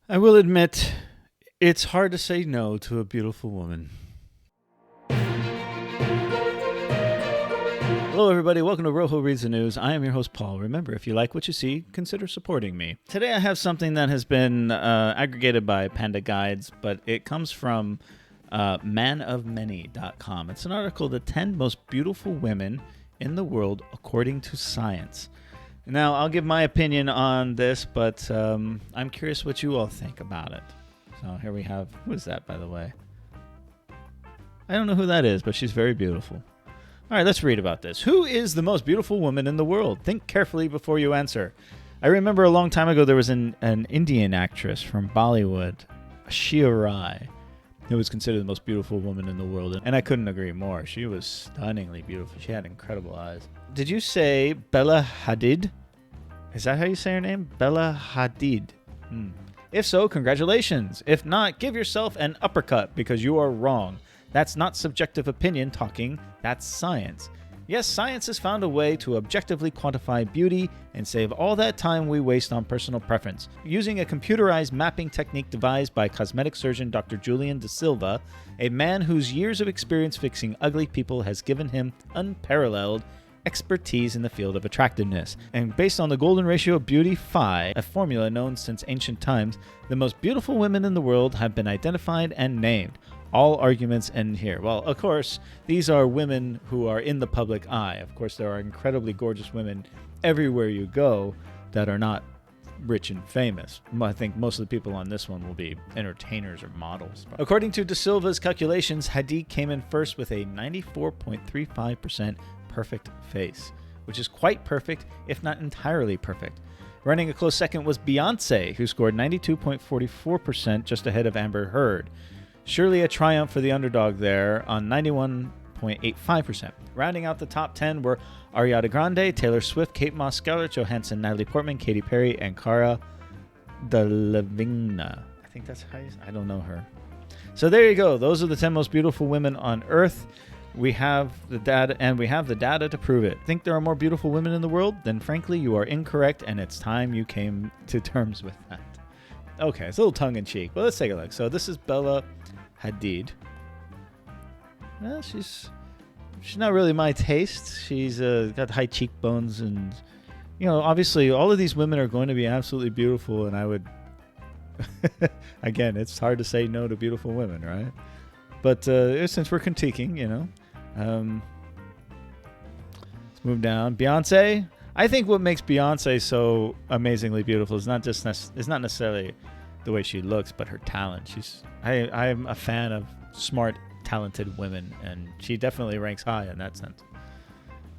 I will admit, it's hard to say no to a beautiful woman. Hello, everybody. Welcome to Rojo Reads the News. I am your host, Paul. Remember, if you like what you see, consider supporting me. Today, I have something that has been aggregated by Panda Guides, but it comes from manofmany.com. It's an article, The 10 Most Beautiful Women in the World According to Science. Now, I'll give my opinion on this, but I'm curious what you all think about it. So here we have, who is that, by the way? I don't know who that is, but she's very beautiful. All right, let's read about this. Who is the most beautiful woman in the world? Think carefully before you answer. I remember a long time ago there was an Indian actress from Bollywood, Shia Rai, who was considered the most beautiful woman in the world. And I couldn't agree more. She was stunningly beautiful. She had incredible eyes. Did you say Bella Hadid? Is that how you say her name? Bella Hadid. If so, congratulations. If not, give yourself an uppercut because you are wrong. That's not subjective opinion talking, that's science. Yes, science has found a way to objectively quantify beauty and save all that time we waste on personal preference. Using a computerized mapping technique devised by cosmetic surgeon Dr. Julian De Silva, a man whose years of experience fixing ugly people has given him unparalleled expertise in the field of attractiveness. And based on the golden ratio of beauty phi, a formula known since ancient times, the most beautiful women in the world have been identified and named. All arguments end here. Well, of course, these are women who are in the public eye. Of course, there are incredibly gorgeous women everywhere you go that are not rich and famous. I think most of the people on this one will be entertainers or models. According to De Silva's calculations, Hadid came in first with a 94.35% perfect face, which is quite perfect, if not entirely perfect. Running a close second was Beyonce, who scored 92.44%, just ahead of Amber Heard. Surely a triumph for the underdog there on 91.85%. Rounding out the top 10 were Ariana Grande, Taylor Swift, Kate Moss, Scarlett, Johansson, Natalie Portman, Katy Perry, and Cara Delevingne. I think that's how you say. I don't know her. So there you go. Those are the 10 most beautiful women on Earth. We have the data, and we have the data to prove it. Think there are more beautiful women in the world? Then frankly, you are incorrect, and it's time you came to terms with that. Okay, it's a little tongue-in-cheek, but let's take a look. So this is Bella Hadid. Well, she's not really my taste. She's got high cheekbones, and obviously all of these women are going to be absolutely beautiful, and I would again, it's hard to say no to beautiful women, right? But since we're critiquing, let's move down. Beyonce. I think what makes Beyonce so amazingly beautiful is not necessarily the way she looks, but her talent. I'm a fan of smart, talented women, and she definitely ranks high in that sense.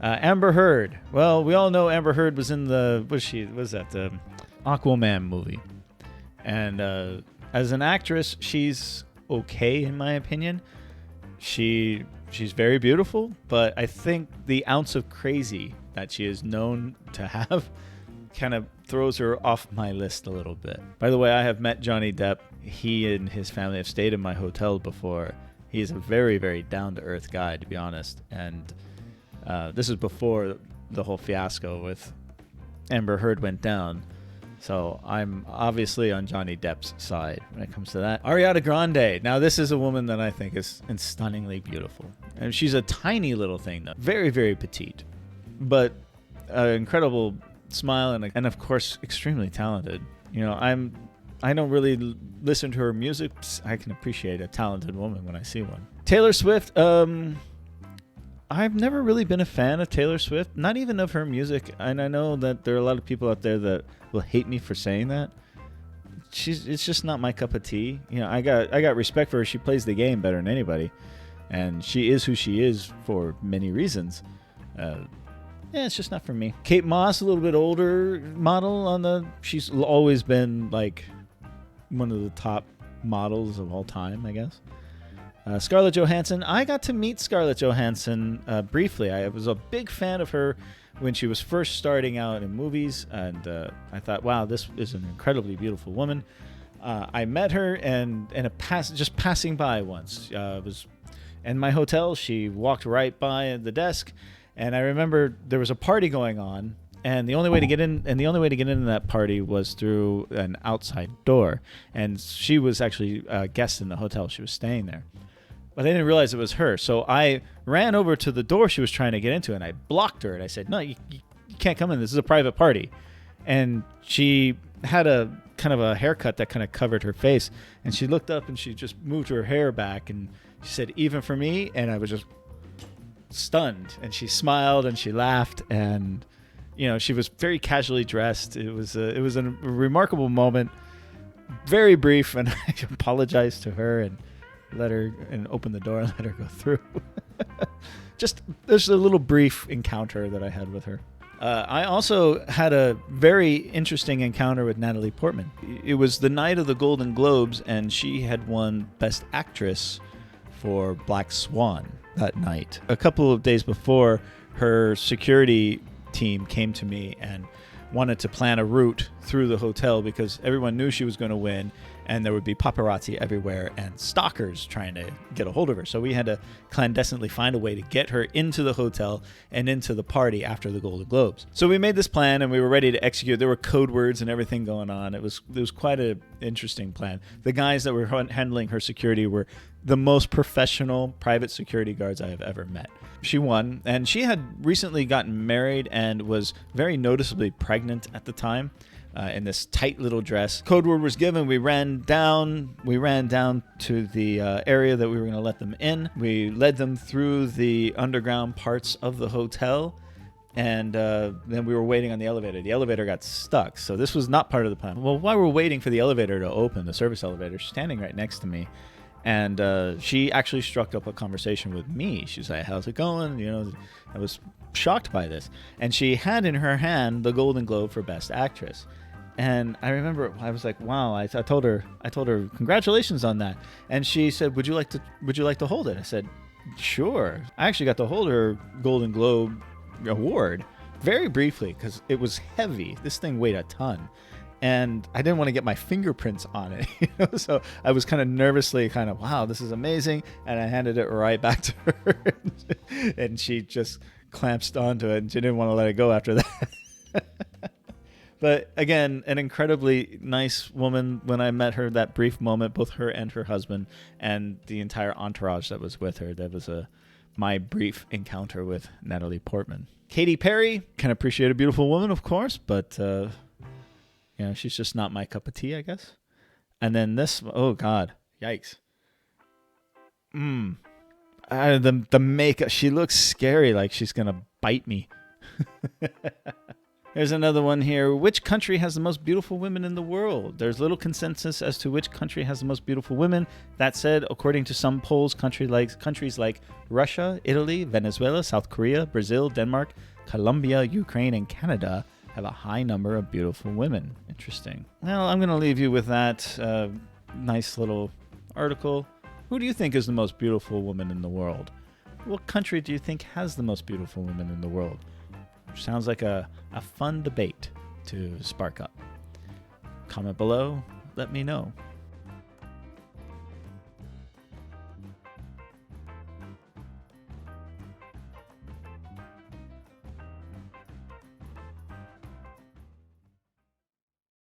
Amber Heard. Well, we all know Amber Heard was in the Aquaman movie, and as an actress, she's okay in my opinion. She's very beautiful, but I think the ounce of crazy that she is known to have kind of throws her off my list a little bit. By the way, I have met Johnny Depp. He and his family have stayed in my hotel before. He's a very, very down-to-earth guy, to be honest. And this is before the whole fiasco with Amber Heard went down. So I'm obviously on Johnny Depp's side when it comes to that. Ariana Grande. Now, this is a woman that I think is stunningly beautiful. And she's a tiny little thing, though. Very, very petite. But an incredible smile and of course, extremely talented. I don't really listen to her music. I can appreciate a talented woman when I see one. Taylor Swift. I've never really been a fan of Taylor Swift, not even of her music. And I know that there are a lot of people out there that will hate me for saying that. It's just not my cup of tea. I got respect for her. She plays the game better than anybody, and she is who she is for many reasons. It's just not for me. Kate Moss, a little bit older model she's always been like one of the top models of all time, I guess. Scarlett Johansson. I got to meet Scarlett Johansson briefly. I was a big fan of her when she was first starting out in movies, and I thought, wow, this is an incredibly beautiful woman. I met her and just passing by once. Was in my hotel. She walked right by the desk, and I remember there was a party going on, And the only way to get in, into that party was through an outside door. And she was actually a guest in the hotel. She was staying there. But I didn't realize it was her. So I ran over to the door she was trying to get into, and I blocked her. And I said, no, you can't come in. This is a private party. And she had a kind of a haircut that kind of covered her face. And she looked up and she just moved her hair back. And she said, even for me? And I was just stunned. And she smiled and she laughed. And, she was very casually dressed. It was a remarkable moment. Very brief. And I apologized to her and let her and open the door and let her go through. There's a little brief encounter that I had with her. I also had a very interesting encounter with Natalie Portman. It was the night of the Golden Globes, and she had won Best Actress for Black Swan that night. A couple of days before, her security team came to me and wanted to plan a route through the hotel because everyone knew she was going to win, and there would be paparazzi everywhere and stalkers trying to get a hold of her. So we had to clandestinely find a way to get her into the hotel and into the party after the Golden Globes. So we made this plan and we were ready to execute. There were code words and everything going on. It was quite an interesting plan. The guys that were handling her security were the most professional private security guards I have ever met. She won, and she had recently gotten married and was very noticeably pregnant at the time. In this tight little dress. Code word was given. We ran down to the area that we were going to let them in. We led them through the underground parts of the hotel, and then we were waiting on the elevator. The elevator got stuck, so this was not part of the plan. Well, while we're waiting for the elevator to open, the service elevator, she's standing right next to me, and she actually struck up a conversation with me. She was like, how's it going? I was shocked by this. And she had in her hand the Golden Globe for Best Actress. And I remember I was like, wow, I told her, congratulations on that. And she said, would you like to hold it? I said, sure. I actually got to hold her Golden Globe award very briefly because it was heavy. This thing weighed a ton. And I didn't want to get my fingerprints on it, so I was kind of nervously wow, this is amazing. And I handed it right back to her, and she just clamped onto it, and she didn't want to let it go after that. But again, an incredibly nice woman. When I met her, that brief moment, both her and her husband and the entire entourage that was with her, that was my brief encounter with Natalie Portman. Katy Perry, can appreciate a beautiful woman, of course, but she's just not my cup of tea, I guess. And then this, oh God, yikes. The makeup, she looks scary, like she's gonna bite me. There's another one here. Which country has the most beautiful women in the world? There's little consensus as to which country has the most beautiful women. That said, according to some polls, countries like Russia, Italy, Venezuela, South Korea, Brazil, Denmark, Colombia, Ukraine, and Canada have a high number of beautiful women. Interesting. Well, I'm going to leave you with that nice little article. Who do you think is the most beautiful woman in the world? What country do you think has the most beautiful women in the world? Sounds like a fun debate to spark up. Comment below, let me know.